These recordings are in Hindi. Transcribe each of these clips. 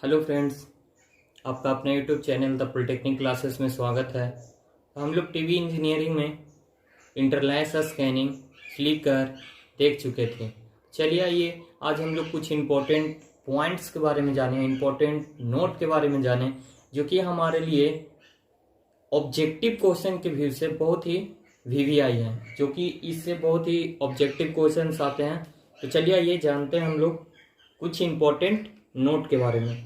हेलो फ्रेंड्स, आपका अपने YouTube channel the polytechnic classes में स्वागत है। हम लोग टीवी इंजीनियरिंग में इंटरलैस स्कैनिंग, फ्लिकर देख चुके थे। चलिए आइए आज हम लोग कुछ इम्पोर्टेंट पॉइंट्स के बारे में जानें, इम्पोर्टेंट नोट के बारे में जानें, जो कि हमारे लिए ऑब्जेक्टिव क्वेश्चन के व्यू से बहुत ही वीवीआई हैं, जो कि इससे बहुत ही ऑब्जेक्टिव क्वेश्चंस आते हैं। तो चलिए आइए जानते हैं हम लोग कुछ इम्पोर्टेंट नोट के बारे में।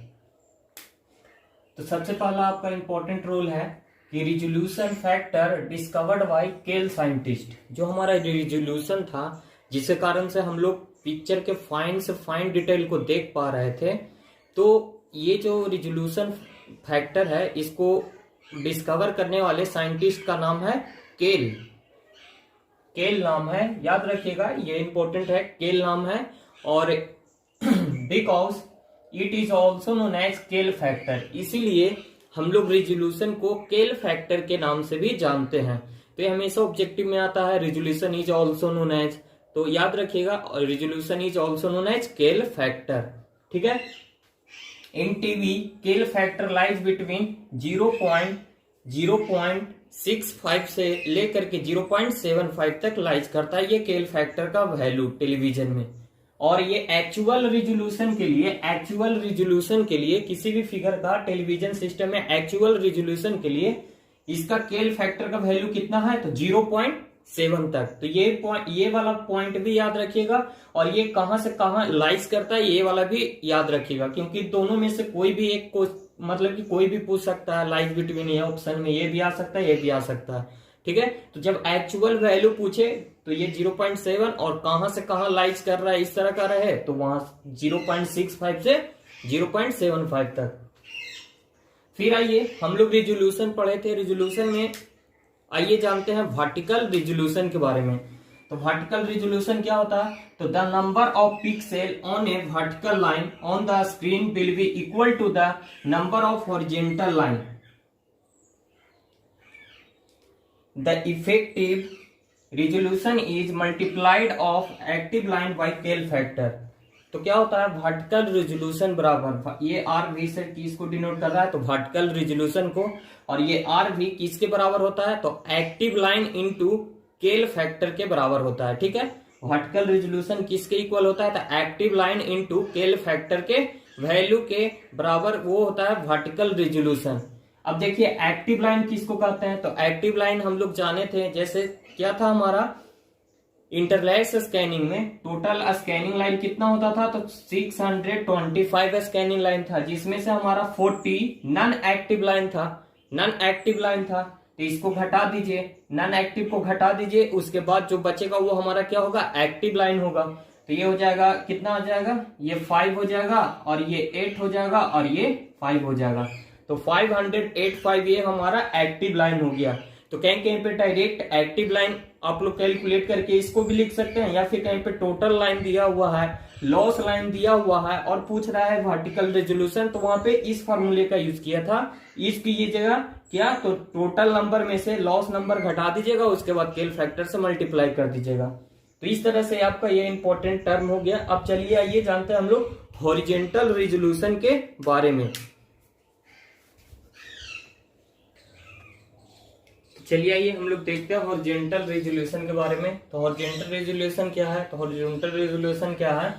तो सबसे पहला आपका इंपॉर्टेंट रोल है कि रिजोल्यूशन फैक्टर डिस्कवर्ड बाय केल साइंटिस्ट। जो हमारा रिजोल्यूशन था, जिसके कारण से हम लोग पिक्चर के फाइन से फाइन डिटेल को देख पा रहे थे, तो ये जो रिजोल्यूशन फैक्टर है, इसको डिस्कवर करने वाले साइंटिस्ट का नाम है केल। केल नाम है, याद रखिएगा, ये इंपॉर्टेंट है, केल नाम है। और because it is also known as Kell factor, इसीलिए हम लोग रिजोल्यूशन को केल फैक्टर के नाम से भी जानते हैं। तो ये हमेशा ऑब्जेक्टिव में आता है, resolution is also known as, तो याद रखिएगा resolution is also known as Kell factor. ठीक है। In TV Kell factor lies between 0.65 से लेकर के 0.75 तक लाइज करता है ये केल फैक्टर का वैल्यू टेलीविजन में। और ये एक्चुअल रिजोल्यूशन के लिए किसी भी फिगर का टेलीविजन सिस्टम में एक्चुअल रिजोल्यूशन के लिए इसका केल फैक्टर का वैल्यू कितना है, तो 0.7 तक। तो ये वाला पॉइंट भी याद रखिएगा, और ये कहां से कहां लाइज करता है ये वाला भी याद रखिएगा, क्योंकि दोनों में से कोई भी एक को मतलब कि कोई भी पूछ सकता है लाइज बिटवीन, ये ऑप्शन में ये भी आ सकता है, ये भी आ सकता है। ठीक है। तो जब एक्चुअल वैल्यू पूछे तो ये 0.7 और कहां से कहां लाइज कर रहा है इस तरह का रहे, तो वहां 0.65 से 0.75 तक। फिर आइए हम लोग रिजोल्यूशन पढ़े थे, रिजोल्यूशन में आइए जानते हैं वर्टिकल रिजोल्यूशन के बारे में। तो वर्टिकल रिजोल्यूशन क्या होता है, तो the number of pixel on a vertical line on the screen will be equal to the number of horizontal line. The effective resolution is multiplied of active line by Kell factor। तो क्या होता है, वर्टिकल रिजोल्यूशन बराबर, ये आर वी से किसको डिनोट कर रहा है, तो वर्टिकल रिजोल्यूशन को, और ये आर वी किसके बराबर होता है, तो एक्टिव लाइन इनटू केल फैक्टर के बराबर होता है। ठीक है। वर्टिकल रिजोल्यूशन किसके इक्वल होता है, तो एक्टिव लाइन इनटू केल फैक्टर के वैल्यू के बराबर वो होता है वर्टिकल रिजोल्यूशन। अब देखिए एक्टिव लाइन किसको कहते हैं, तो एक्टिव लाइन हम लोग जाने थे, जैसे क्या था हमारा इंटरलैस स्कैनिंग में टोटल स्कैनिंग लाइन कितना होता था, तो 625 स्कैनिंग लाइन था, जिसमें से हमारा 40 नॉन एक्टिव लाइन था। तो इसको घटा दीजिए, नॉन एक्टिव को घटा दीजिए, उसके बाद जो बचेगा वो हमारा क्या होगा, एक्टिव लाइन होगा। तो ये हो जाएगा, कितना हो जाएगा, ये 5 हो जाएगा, और ये 8 हो जाएगा, और ये 5 हो जाएगा। तो 585 ये हमारा एक्टिव लाइन हो गया। तो कहीं पे डायरेक्ट एक्टिव लाइन आप लोग कैलकुलेट करके इसको भी लिख सकते हैं, या फिर कहीं पे टोटल लाइन दिया हुआ है, लॉस लाइन दिया हुआ है और पूछ रहा है वर्टिकल रेजोल्यूशन, तो वहां पे इस फॉर्मूले का यूज किया था। इसकी ये जगह क्या, तो टोटल नंबर में से लॉस नंबर घटा दीजिएगा, उसके बाद केल फैक्टर से मल्टीप्लाई कर दीजिएगा। तो इस तरह से आपका ये इंपॉर्टेंट टर्म हो गया। अब चलिए आइए जानते हैं हम लोग हॉरिजॉन्टल रिजोल्यूशन के बारे में। चलिए आइए हम लोग देखते हैं हॉरिजॉन्टल रिजोल्यूशन के बारे में। तो हॉरिजॉन्टल रिजोल्यूशन क्या है, तो हॉरिजॉन्टल रिजोल्यूशन क्या है,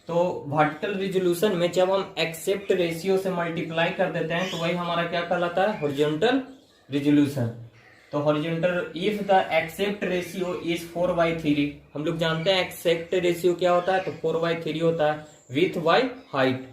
तो वर्टिकल रिजोल्यूशन में जब हम एक्सेप्ट रेशियो से मल्टीप्लाई कर देते हैं तो वही हमारा क्या कहलाता है, हॉरिजॉन्टल रिजोल्यूशन। तो horizontal if the aspect ratio is 4/3, हम लोग जानते हैं एक्सेप्ट रेशियो क्या होता है, तो 4/3 होता है, विड्थ बाय हाइट।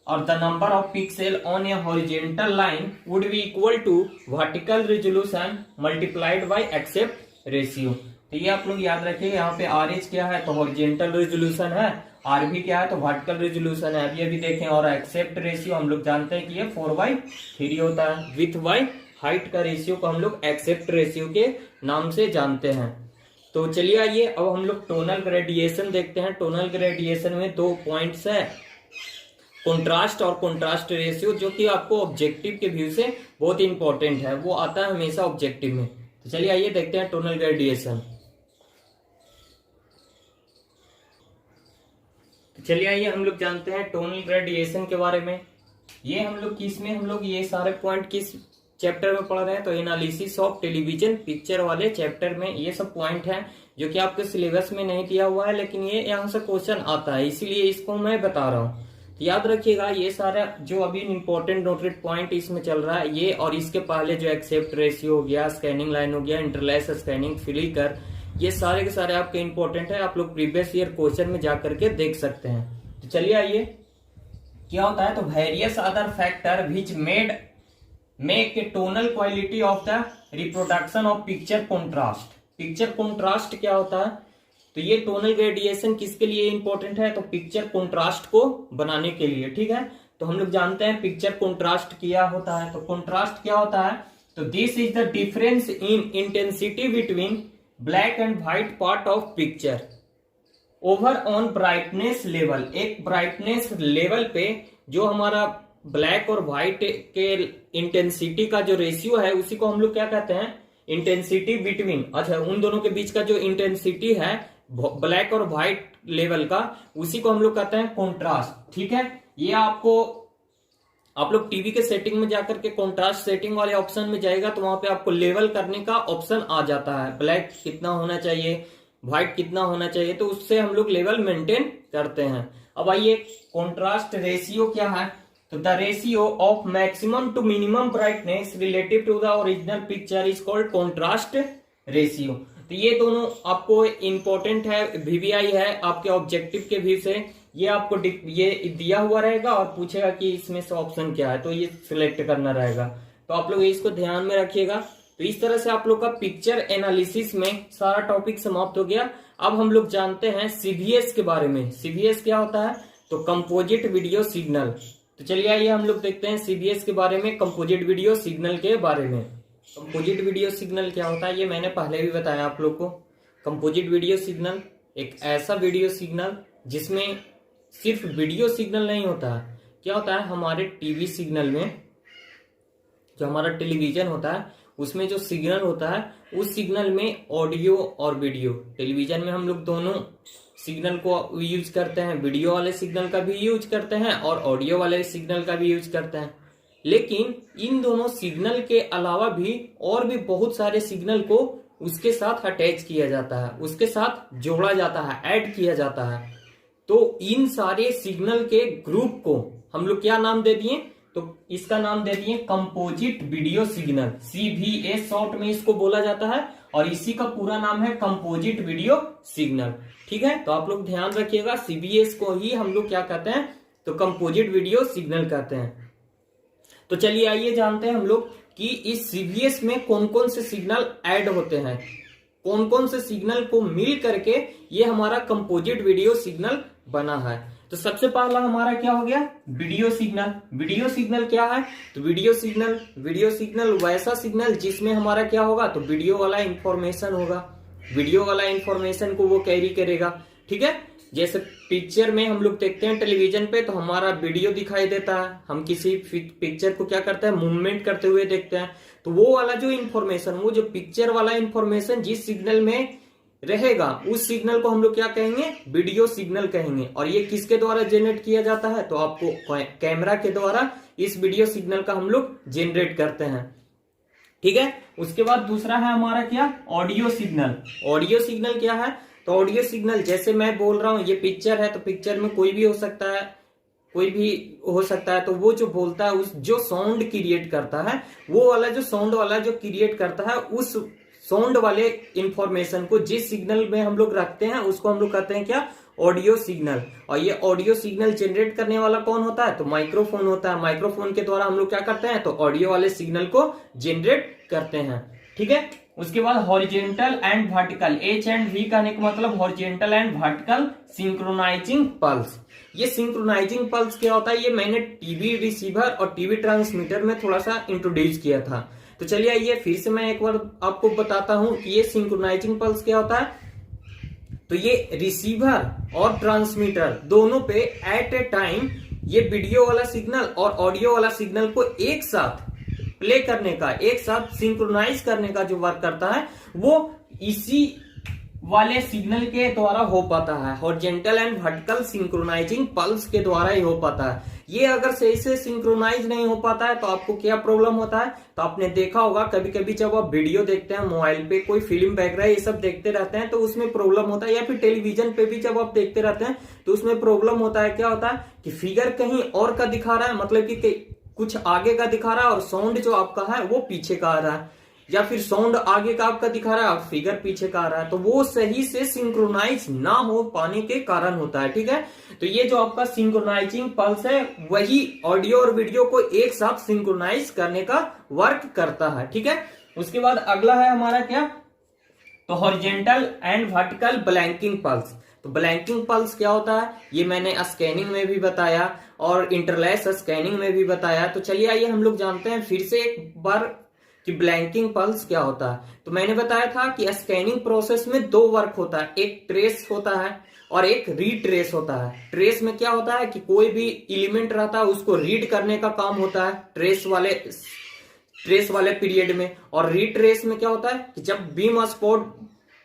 और the number of pixel on a horizontal line would be equal to vertical resolution multiplied by aspect ratio. तो ये आप लोग याद रखिए, यहाँ पे आर एच क्या है, तो हॉरिजॉन्टल रिजोल्यूशन है, आर भी क्या है, तो वर्टिकल रिजोल्यूशन है। अभी देखें, और एक्सेप्ट रेशियो हम लोग जानते हैं कि ये 4/3 होता है। विड्थ बाय हाइट का रेशियो को हम लोग एक्सेप्ट रेशियो के नाम से जानते हैं। तो चलिए आइए अब हम लोग टोनल ग्रेडिएशन देखते हैं। टोनल ग्रेडिएशन में 2 पॉइंट्स है, कंट्रास्ट और कंट्रास्ट रेशियो, जो कि आपको ऑब्जेक्टिव के व्यू से बहुत इंपॉर्टेंट है, वो आता है हमेशा ऑब्जेक्टिव में। तो चलिए आइए देखते हैं टोनल ग्रेडिएशन। चलिए आइए हम लोग जानते हैं टोनल ग्रेडिएशन के बारे में। ये हम लोग किसमें हम लोग ये सारे पॉइंट किस चैप्टर में पढ़ रहे हैं, तो एनालिसिस ऑफ टेलीविजन पिक्चर वाले चैप्टर में ये सब पॉइंट हैं जो कि आपके सिलेबस में नहीं दिया हुआ है, लेकिन ये यहाँ से क्वेश्चन आता है, इसीलिए इसको मैं बता रहा हूँ। तो याद रखिएगा ये सारा जो अभी इंपॉर्टेंट नोटेड पॉइंट इसमें चल रहा है ये, और इसके पहले जो एक्सेप्ट रेशियो हो गया, स्कैनिंग लाइन हो गया, इंटरलेस स्कैनिंग, फ्लिकर, ये सारे के सारे आपके इंपॉर्टेंट है। आप लोग प्रीवियस ईयर क्वेश्चन में जाकर के देख सकते हैं। तो चलिए आइए क्या होता है, तो various other factor which make a tonal quality of the reproduction of picture contrast. Picture contrast क्या होता है, तो ये टोनल ग्रेडिएशन किसके लिए इंपॉर्टेंट है, तो पिक्चर कॉन्ट्रास्ट को बनाने के लिए। ठीक है, तो हम लोग जानते हैं पिक्चर कॉन्ट्रास्ट क्या होता है। तो कॉन्ट्रास्ट क्या होता है, तो this is the difference in intensity between black and white part of picture over on brightness level. एक ब्राइटनेस लेवल पे जो हमारा ब्लैक और व्हाइट के इंटेंसिटी का जो रेशियो है उसी को हम लोग क्या कहते हैं, इंटेंसिटी बिटवीन। अच्छा, उन दोनों के बीच का जो इंटेंसिटी है ब्लैक और व्हाइट लेवल का, उसी को हम लोग कहते हैं कॉन्ट्रास्ट। ठीक है, ये आपको आप लोग टीवी के सेटिंग में जाकर के कॉन्ट्रास्ट सेटिंग वाले ऑप्शन में जाएगा तो वहां पे आपको लेवल करने का ऑप्शन आ जाता है, ब्लैक कितना होना चाहिए, व्हाइट कितना होना चाहिए, तो उससे हम लोग लेवल मेंटेन करते हैं। अब आइए कॉन्ट्रास्ट रेशियो क्या है, तो the ratio of maximum to minimum brightness relative to the original picture is called contrast ratio. तो ये दोनों आपको इंपॉर्टेंट है, वीवीआई है आपके ऑब्जेक्टिव के व्यू से, ये आपको ये दिया हुआ रहेगा और पूछेगा कि इसमें से ऑप्शन क्या है, तो ये सिलेक्ट करना रहेगा। तो आप लोग इसको ध्यान में रखिएगा। तो इस तरह से आप लोग का पिक्चर एनालिसिस में सारा टॉपिक समाप्त हो गया। अब हम लोग जानते हैं सीवीएस के बारे में। सीवीएस क्या होता है, तो कंपोजिट वीडियो सिग्नल। तो चलिए आइए हम लोग देखते हैं सीवीएस के बारे में, कंपोजिट वीडियो सिग्नल के बारे में। कंपोजिट वीडियो सिग्नल क्या होता है ये मैंने पहले भी बताया आप लोग को। कंपोजिट वीडियो सिग्नल एक ऐसा वीडियो सिग्नल जिसमें सिर्फ वीडियो सिग्नल नहीं होता है। क्या होता है, हमारे टीवी सिग्नल में जो हमारा टेलीविजन होता है उसमें जो सिग्नल होता है उस सिग्नल में ऑडियो और वीडियो, टेलीविजन में हम लोग दोनों सिग्नल को यूज करते हैं, वीडियो वाले सिग्नल का भी यूज करते हैं और ऑडियो वाले सिग्नल का भी यूज करते हैं। लेकिन इन दोनों सिग्नल के अलावा भी और भी बहुत सारे सिग्नल को उसके साथ अटैच किया जाता है, उसके साथ जोड़ा जाता है, ऐड किया जाता है। तो इन सारे सिग्नल के ग्रुप को हम लोग क्या नाम दे दिए, तो इसका नाम दे दिए composite video signal, CVS short में इसको बोला जाता है, और इसी का पूरा नाम है कंपोजिट वीडियो सिग्नल। ठीक है, तो आप लोग ध्यान रखिएगा, CVS को ही हम लोग क्या कहते हैं, तो कंपोजिट वीडियो सिग्नल कहते हैं। तो चलिए आइए जानते हैं हम लोग कि इस CVS में कौन कौन से सिग्नल ऐड होते हैं, कौन कौन से सिग्नल को मिल करके ये हमारा कंपोजिट वीडियो सिग्नल बना है। तो सबसे पहला हमारा क्या हो गया, वीडियो सिग्नल। वीडियो सिग्नल क्या है, तो वीडियो सिग्नल वैसा सिग्नल जिसमें हमारा क्या होगा, तो वीडियो वाला इंफॉर्मेशन होगा, वीडियो वाला इंफॉर्मेशन को वो कैरी करेगा। ठीक है, जैसे पिक्चर में हम लोग देखते हैं टेलीविजन पे तो हमारा वीडियो दिखाई देता है, हम किसी पिक्चर को क्या करते हैं, मूवमेंट करते हुए देखते हैं, तो वो वाला जो इंफॉर्मेशन, वो जो पिक्चर वाला इंफॉर्मेशन जिस सिग्नल में रहेगा उस सिग्नल को हम लोग क्या कहेंगे, वीडियो सिग्नल कहेंगे। और ये किसके द्वारा जनरेट किया जाता है, तो आपको कैमरा के द्वारा इस वीडियो सिग्नल का हम लोग जनरेट करते हैं। ठीक है, उसके बाद दूसरा है हमारा क्या, ऑडियो सिग्नल। ऑडियो सिग्नल क्या है, तो ऑडियो सिग्नल जैसे मैं बोल रहा हूं ये पिक्चर है, तो पिक्चर में कोई भी हो सकता है, कोई भी हो सकता है, तो वो जो बोलता है उस जो साउंड क्रिएट करता है, वो वाला जो साउंड वाला जो क्रिएट करता है, उस साउंड वाले इंफॉर्मेशन को जिस सिग्नल में हम लोग रखते हैं उसको हम लोग कहते हैं क्या, ऑडियो सिग्नल। और ये ऑडियो सिग्नल जनरेट करने वाला कौन होता है, तो माइक्रोफोन होता है। माइक्रोफोन के द्वारा हम लोग क्या करते हैं, तो ऑडियो वाले सिग्नल को जनरेट करते हैं। ठीक है, उसके बाद horizontal and vertical, H and V कहने का मतलब horizontal and vertical synchronising pulse. ये सिंक्रोनाइजिंग पल्स क्या होता है, ये मैंने टीवी रिसीवर और टीवी ट्रांसमीटर में थोड़ा सा इंट्रोड्यूस किया था। तो चलिए आइए फिर से मैं एक बार आपको बताता हूं कि ये सिंक्रोनाइजिंग पल्स क्या होता है। तो ये रिसीवर और ट्रांसमीटर दोनों पे एट ए टाइम ये वीडियो वाला सिग्नल और ऑडियो वाला सिग्नल को एक साथ प्ले करने का, एक साथ सिंक्रोनाइज करने का जो वर्क करता है, वो इसी वाले सिग्नल के द्वारा हो पाता है, horizontal and vertical synchronising pulse के द्वारा ही हो पाता है। ये अगर सही से सिंक्रोनाइज नहीं हो पाता है तो आपको क्या प्रॉब्लम होता है, तो आपने देखा होगा कभी कभी जब आप वीडियो देखते हैं मोबाइल पे, कोई फिल्म वगैरह ये सब देखते रहते हैं तो उसमें प्रॉब्लम होता है, या फिर टेलीविजन पे भी जब आप देखते रहते हैं तो उसमें प्रॉब्लम होता है। क्या होता है कि फिगर कहीं और का दिखा रहा है, मतलब कि कुछ आगे का दिखा रहा है और साउंड जो आपका है वो पीछे का आ रहा है, या फिर साउंड आगे का आपका दिखा रहा है और फिगर पीछे का आ रहा है, तो वो सही से सिंक्रोनाइज ना हो पाने के कारण होता है। ठीक है, तो ये जो आपका सिंक्रोनाइजिंग पल्स है वही ऑडियो और वीडियो को एक साथ सिंक्रोनाइज करने का वर्क करता है। ठीक है, उसके बाद अगला है हमारा क्या, तो horizontal and vertical blanking pulse. तो ब्लैंकिंग पल्स क्या होता है ये मैंने स्कैनिंग में भी बताया और इंटरलैस स्कैनिंग में भी बताया। तो चलिए आइए हम लोग जानते हैं फिर से एक बार कि ब्लैंकिंग पल्स क्या होता है। तो मैंने बताया था कि स्कैनिंग प्रोसेस में दो वर्क होता है, एक ट्रेस होता है और एक रीट्रेस होता है। ट्रेस में क्या होता है कि कोई भी एलिमेंट रहता है उसको रीड करने का काम होता है ट्रेस वाले पीरियड में, और रीट्रेस में क्या होता है कि जब बीम स्पॉट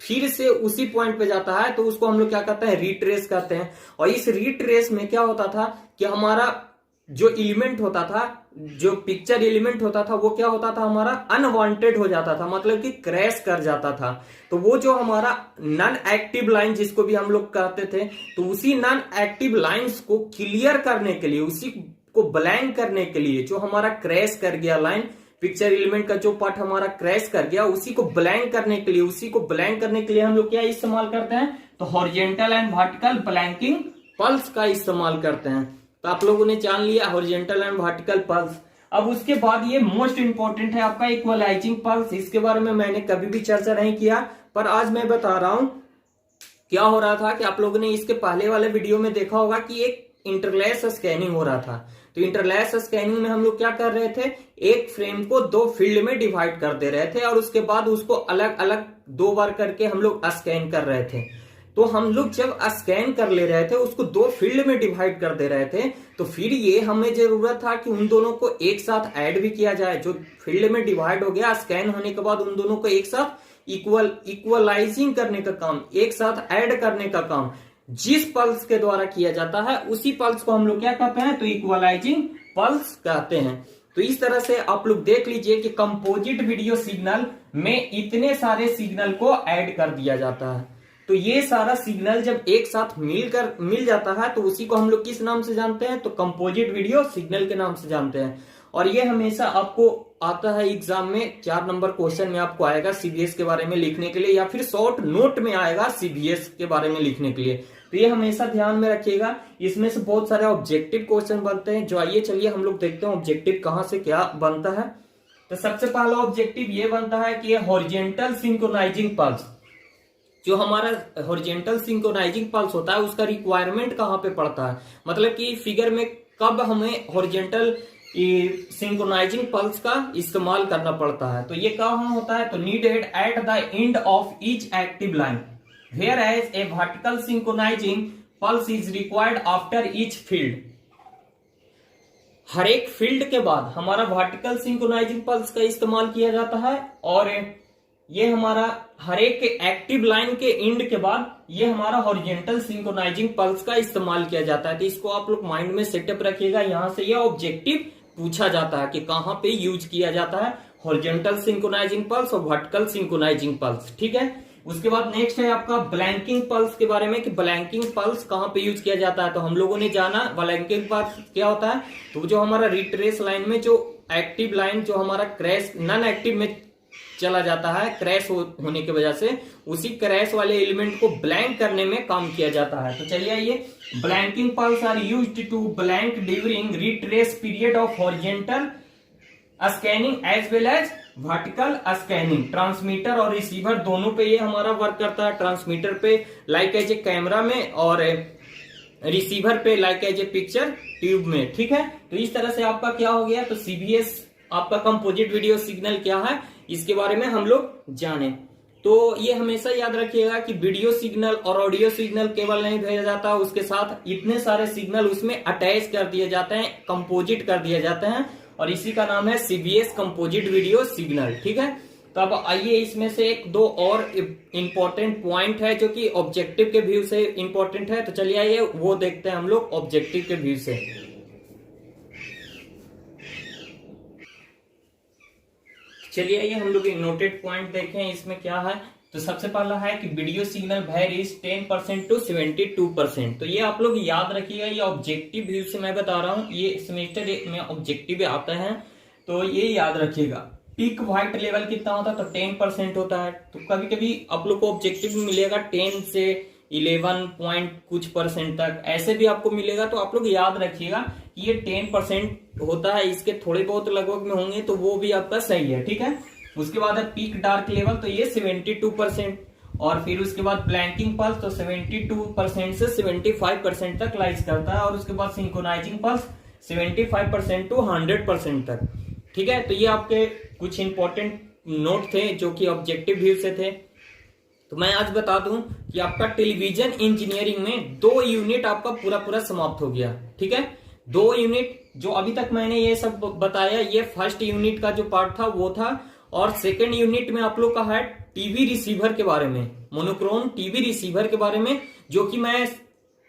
फिर से उसी पॉइंट पे जाता है तो उसको हम लोग क्या कहते हैं, रीट्रेस कहते हैं। और इस रीट्रेस में क्या होता था कि हमारा जो एलिमेंट होता था, जो पिक्चर एलिमेंट होता था वो क्या होता था, हमारा अनवांटेड हो जाता था, मतलब कि क्रैश कर जाता था। तो वो जो हमारा नॉन एक्टिव लाइन जिसको भी हम लोग कहते थे, तो उसी नॉन एक्टिव लाइंस को क्लियर करने के लिए, उसी को ब्लैंक करने के लिए, जो हमारा क्रैश कर गया लाइन, पिक्चर एलिमेंट का जो पार्ट हमारा क्रैश कर गया, उसी को ब्लैंक करने के लिए हम लोग क्या इस्तेमाल करते हैं, तो horizontal and vertical blanking pulse का इस्तेमाल करते हैं। तो आप लोगों ने जान लिया हॉरिजॉन्टल एंड वर्टिकल पल्स। अब उसके बाद ये मोस्ट इंपॉर्टेंट है आपका इक्वलाइजिंग पल्स। इसके बारे में मैंने कभी भी चर्चा नहीं किया, पर आज मैं बता रहा हूं। क्या हो रहा था कि आप लोगों ने इसके पहले वाले वीडियो में देखा होगा कि एक इंटरलैस स्कैनिंग हो रहा था। तो इंटरलैस स्कैनिंग में हम लोग क्या कर रहे थे, एक फ्रेम को दो फील्ड में डिवाइड कर दे रहे थे और उसके बाद उसको अलग अलग दो बार करके हम लोग स्कैन कर रहे थे। तो हम लोग जब स्कैन कर ले रहे थे उसको दो फील्ड में डिवाइड कर दे रहे थे, तो फिर ये हमें जरूरत था कि उन दोनों को एक साथ ऐड भी किया जाए। जो फील्ड में डिवाइड हो गया स्कैन होने के बाद उन दोनों को एक साथ इक्वलाइजिंग करने का काम, एक साथ ऐड करने का काम जिस पल्स के द्वारा किया जाता है उसी पल्स को हम लोग क्या कहते हैं, तो इक्वलाइजिंग पल्स कहते हैं। तो इस तरह से आप लोग देख लीजिए कि कंपोजिट वीडियो सिग्नल में इतने सारे सिग्नल को ऐड कर दिया जाता है। तो ये सारा सिग्नल जब एक साथ मिल जाता है तो उसी को हम लोग किस नाम से जानते हैं, तो कंपोजिट वीडियो सिग्नल के नाम से जानते हैं। और ये हमेशा आपको आता है एग्जाम में, 4 नंबर क्वेश्चन में आपको आएगा सीबीएस के बारे में लिखने के लिए, या फिर शॉर्ट नोट में आएगा सीबीएस के बारे में लिखने के लिए। तो ये हमेशा ध्यान में रखिएगा। इसमें से बहुत सारे ऑब्जेक्टिव क्वेश्चन बनते हैं, जो आइए चलिए हम लोग देखते हैं ऑब्जेक्टिव कहां से क्या बनता है। तो सबसे पहला ऑब्जेक्टिव ये बनता है कि ये हॉरिजॉन्टल सिंक्रोनाइजिंग पल्स, जो हमारा हॉरिजॉन्टल सिंक्रोनाइजिंग पल्स होता है उसका रिक्वायरमेंट कहां पे पड़ता है, मतलब कि फिगर में कब हमें हॉरिजॉन्टल सिंक्रोनाइजिंग पल्स का इस्तेमाल करना पड़ता है। तो ये कहां होता है, तो needed at the end of each active line, whereas a vertical synchronizing pulse is required after each field। हर एक फील्ड के बाद हमारा वर्टिकल सिंक्रोनाइजिंग पल्स का इस्तेमाल किया जाता है, और ये हमारा हर एक एक्टिव लाइन के एंड के बाद ये हमारा हॉरिजॉन्टल सिंक्रोनाइजिंग पल्स का इस्तेमाल किया जाता है। तो इसको आप लोग माइंड में सेटअप रखिएगा, यहां से ये ऑब्जेक्टिव पूछा जाता है कि कहां पे यूज किया जाता है हॉरिजॉन्टल सिंक्रोनाइजिंग पल्स और वर्टिकल सिंक्रोनाइजिंग पल्स। ठीक है, उसके बाद नेक्स्ट है आपका ब्लैंकिंग पल्स के बारे में कि ब्लैंकिंग पल्स कहां पे यूज किया जाता है। तो हम लोगों ने जाना ब्लैंकिंग पल्स क्या होता है, तो जो हमारा रीट्रेस लाइन में जो एक्टिव लाइन जो हमारा क्रैश नॉन एक्टिव में चला जाता है क्रैश होने की वजह से, उसी क्रैश वाले एलिमेंट को ब्लैंक करने में काम किया जाता है। तो चलिए आइए, blanking pulse are used to blank during retrace period of horizontal scanning as well as vertical scanning. Transmitter और रिसीवर दोनों पे ये हमारा वर्क करता है। ट्रांसमीटर पे लाइक एज ए कैमरा में और रिसीवर पे like as a picture tube में। ठीक है, तो इस तरह से आपका क्या हो गया, तो सीबीएस आपका कंपोजिट वीडियो सिग्नल क्या है इसके बारे में हम लोग जाने। तो ये हमेशा याद रखिएगा कि वीडियो सिग्नल और ऑडियो सिग्नल केवल नहीं भेजा जाता, उसके साथ इतने सारे सिग्नल उसमें अटैच कर दिए जाते हैं, कंपोजिट कर दिए जाते हैं, और इसी का नाम है सीबीएस कंपोजिट वीडियो सिग्नल। ठीक है, तो अब आइए इसमें से एक दो और इंपॉर्टेंट पॉइंट है जो कि ऑब्जेक्टिव के व्यू से इंपॉर्टेंट है। तो चलिए आइए वो देखते हैं हम लोग ऑब्जेक्टिव के व्यू से। चलिए आइए हम लोग नोटेड पॉइंट देखें इसमें क्या है। तो सबसे पहला है कि वीडियो सिग्नल वेरीज 10% टू 72%। तो ये आप लोग याद रखिएगा, ये ऑब्जेक्टिव व्यू से मैं बता रहा हूँ, ये सेमेस्टर में ऑब्जेक्टिव आता है तो ये याद रखिएगा। पीक व्हाइट लेवल कितना होता है तो 10% होता है। तो कभी कभी आप लोग को ऑब्जेक्टिव मिलेगा 10 से 11 पॉइंट कुछ परसेंट तक, ऐसे भी आपको मिलेगा। तो आप लोग याद रखिएगा कि ये 10% होता है, इसके थोड़े बहुत लगभग में होंगे तो वो भी आपका सही है, ठीक है। उसके बाद है पीक डार्क लेवल, तो ये 72%। और फिर उसके बाद ब्लैंकिंग पल्स तो 72% से 75% तक लाइज करता है। और उसके बाद सिंक्रोनाइजिंग पल्स 75% टू 100% तक, ठीक है। तो ये आपके कुछ इंपॉर्टेंट नोट थे जो कि ऑब्जेक्टिव व्यू से थे। तो मैं आज बता दूं कि आपका टेलीविजन इंजीनियरिंग में 2 यूनिट आपका पूरा पूरा समाप्त हो गया, ठीक है। 2 यूनिट जो अभी तक मैंने ये सब बताया, ये फर्स्ट यूनिट का जो पार्ट था वो था। और सेकेंड यूनिट में आप लोग का है टीवी रिसीवर के बारे में, मोनोक्रोम टीवी रिसीवर के बारे में, जो कि मैं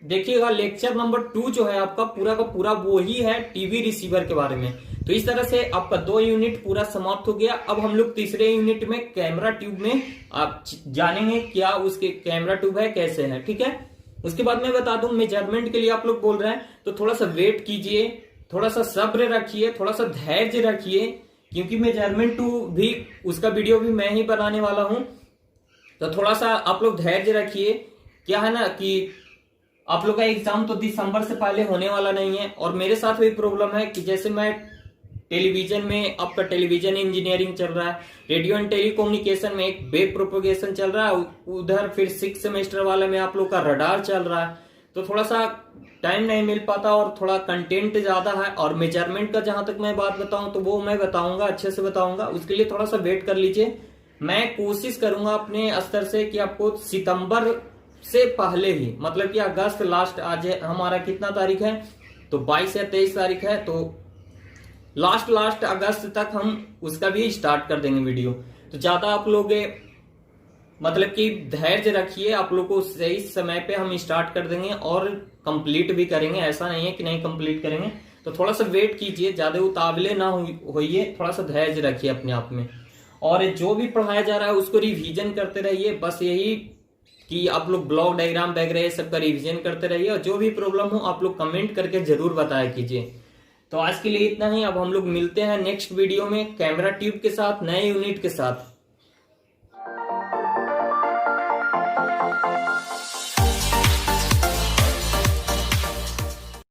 देखिएगा लेक्चर नंबर 2 जो है आपका पूरा का पूरा वो ही है टीवी रिसीवर के बारे में। तो इस तरह से आपका 2 यूनिट पूरा समाप्त हो गया। अब हम लोग तीसरे यूनिट में कैमरा ट्यूब में आप जानेंगे क्या उसके कैमरा ट्यूब है, कैसे है, ठीक है। उसके बाद मैं बता दूं मेजरमेंट के लिए आप लोग बोल रहे हैं तो थोड़ा सा वेट कीजिए, थोड़ा सा सब्र रखिए, थोड़ा सा धैर्य रखिए, क्योंकि मेजरमेंट टू भी उसका वीडियो भी मैं ही बनाने वाला हूं। तो थोड़ा सा आप लोग धैर्य रखिए। क्या है ना कि आप लोग का एग्जाम तो दिसंबर से पहले होने वाला नहीं है। और मेरे साथ भी प्रॉब्लम है कि जैसे मैं टेलीविजन में, आपका टेलीविजन इंजीनियरिंग चल रहा है, रेडियो एंड टेलीकम्युनिकेशन में एक वेब प्रोपोगेशन चल रहा है, उधर फिर 6 सेमेस्टर वाले में आप लोग का रडार चल रहा है। तो थोड़ा सा टाइम नहीं मिल पाता और थोड़ा कंटेंट ज्यादा है। और मेजरमेंट का जहां तक मैं बात बताऊं तो वो मैं बताऊंगा, अच्छे से बताऊंगा, उसके लिए थोड़ा सा वेट कर लीजिए। मैं कोशिश करूंगा अपने स्तर से कि आपको सितंबर से पहले ही, मतलब कि अगस्त लास्ट, आज हमारा कितना तारीख है तो 22 या 23 तारीख है, तो लास्ट अगस्त तक हम उसका भी स्टार्ट कर देंगे वीडियो। तो ज्यादा आप लोग मतलब कि धैर्य रखिए, आप लोग को सही समय पे हम स्टार्ट कर देंगे और कंप्लीट भी करेंगे। ऐसा नहीं है कि नहीं कंप्लीट करेंगे। तो थोड़ा सा वेट कीजिए, ज्यादा उतावले ना होइए, थोड़ा सा धैर्य रखिए अपने आप में। और जो भी पढ़ाया जा रहा है उसको रिवीजन करते रहिए। बस यही कि आप लोग ब्लॉक डायग्राम वगैरह सबका रिवीजन करते रहिए। और जो भी प्रॉब्लम हो आप लोग कमेंट करके जरूर बताया कीजिए। तो आज के लिए इतना ही। अब हम लोग मिलते हैं नेक्स्ट वीडियो में कैमरा ट्यूब के साथ, नए यूनिट के साथ।